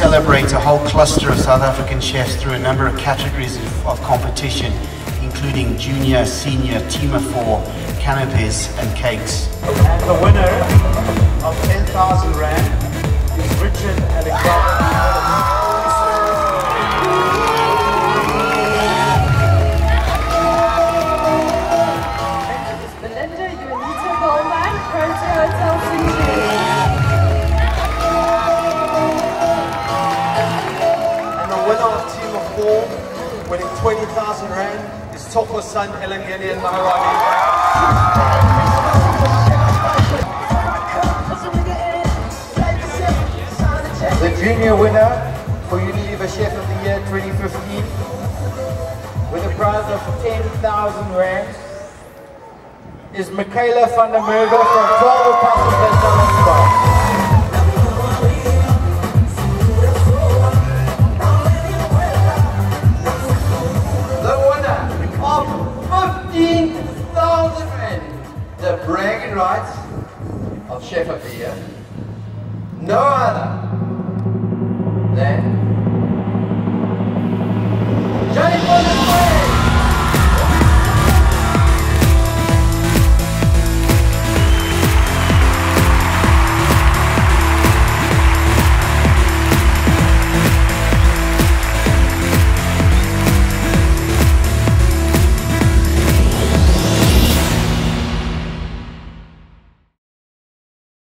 Celebrate a whole cluster of South African chefs through a number of categories of competition, including junior, senior, team of four, canapes and cakes. And the winner of 10,000 Rand is Richard Alexander. Winning 20,000 Rand is Toko's son, Elangeni and Maharani. The junior winner for Unilever Chef of the Year 2015 with a prize of 10,000 Rand is Michaela van der Merwe from 12 Passes Bar. The bragging rights of Chef of the Year, no other than